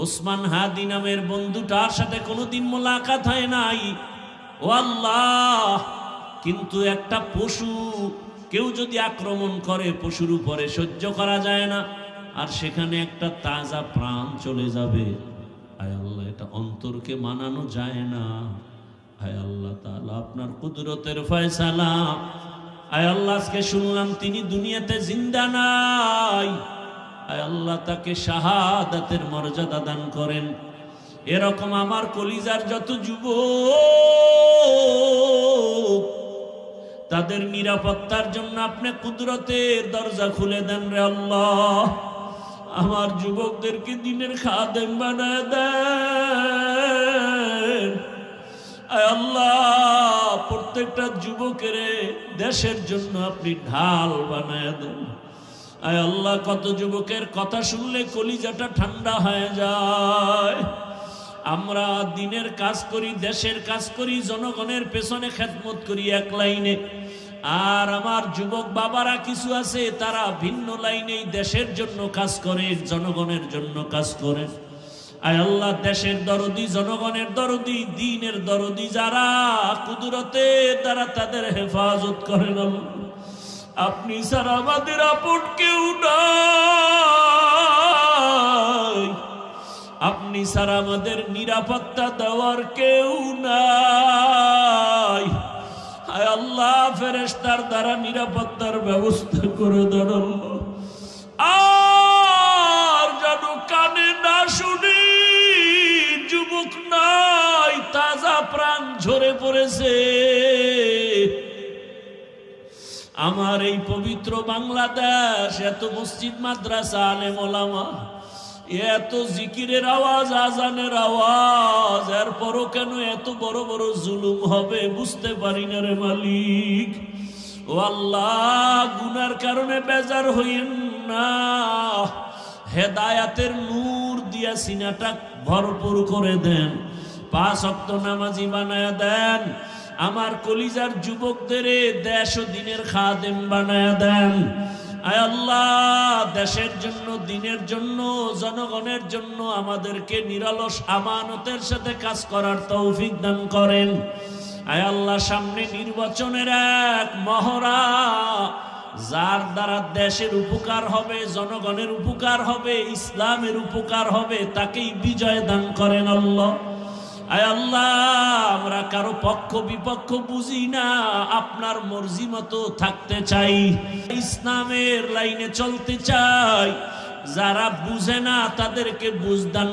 ওসমান হাদি নামের বন্ধুটার সাথে কোনোদিন মোলাকাত হয় নাই। ও আল্লাহ, কিন্তু একটা পশু কেউ যদি আক্রমণ করে পশুর উপরে সহ্য করা যায় না, আর সেখানে একটা তাজা প্রাণ চলে যাবে। আয় আল্লাহ, এটা অন্তরকে মানানো যায় না। আয় আল্লাহ তাআলা, আপনার কুদরতের ফয়সালা। আয় আল্লাহ, আজকে শুনলাম তিনি দুনিয়াতে জিন্দা নাই। আয় আল্লাহ, তাকে শাহাদাতের মর্যাদা দান করেন। এরকম আমার কলিজার যত যুবক, তাদের নিরাপত্তার জন্য আপনি কুদরতের দরজা খুলে দেন রে আল্লাহ। আমার যুবকদেরকে দিনের খাদেম বানায় দেন। আয় আল্লাহ, প্রত্যেকটা যুবকের দেশের জন্য আপনি ঢাল বানায় দেন। আয় আল্লাহ, কত যুবকের কথা শুনলে কলিজাটা ঠান্ডা হয়ে যায়। আমরা দিনের কাজ করি, দেশের কাজ করি, জনগণের পেছনে খেদমত করি এক লাইনে, আর আমার যুবক বাবারা কিছু আছে তারা ভিন্ন লাইনেই দেশের জন্য কাজ করে, জনগণের জন্য কাজ করে। আয় আল্লাহ, দেশের দরদি, জনগণের দরদি, দ্বীনের দরদি যারা, কুদরতে তারা তাদের হেফাজত করেন। আপনি ছাড়া আমাদের আপন কেউ নাই, আপনি ছাড়া আমাদের নিরাপত্তা দেওয়ার কেউ নাই। আয় আল্লাহ, ফেরেশতার দ্বারা নিরাপত্তার ব্যবস্থা করে দেন। আর যেন কানে না শুনি, যুবক নাই, তাজা প্রাণ ঝরে পড়েছে। আমার এই পবিত্র বাংলাদেশ, এত মসজিদ, মাদ্রাসা, আলেম ওলামা, এত জিকিরের আওয়াজ, আজানের আওয়াজ, এরপরও কেন এত বড় বড় জুলুম হবে বুঝতে পারি না রে মালিক। ও আল্লাহ, গুনার কারণে বেজার হইেন না, হেদায়াতের নূর দিয়া সিনাটা ভরপুর করে দেন, 5 ওয়াক্ত নামাজি বানায়া দেন। আমার কলিজার যুবকদের দেশ ও দিনের খাদেম বানায়া দেন। আয় আল্লাহ, দেশের জন্য, দিনের জন্য, জনগণের জন্য আমাদেরকে নিরলস আমানতের সাথে কাজ করার তৌফিক দান করেন। আয় আল্লাহ, সামনে নির্বাচনের এক মহড়া, যার দ্বারা দেশের উপকার হবে, জনগণের উপকার হবে, ইসলামের উপকার হবে, তাকেই বিজয় দান করেন আল্লাহ। আয় আল্লাহ, আমরা কারো পক্ষ বিপক্ষ বুঝি না, আপনার মর্জি মতো থাকতে চাই, ইসলামের লাইনে চলতে চাই। যারা বুঝে না তাদেরকে বুঝদান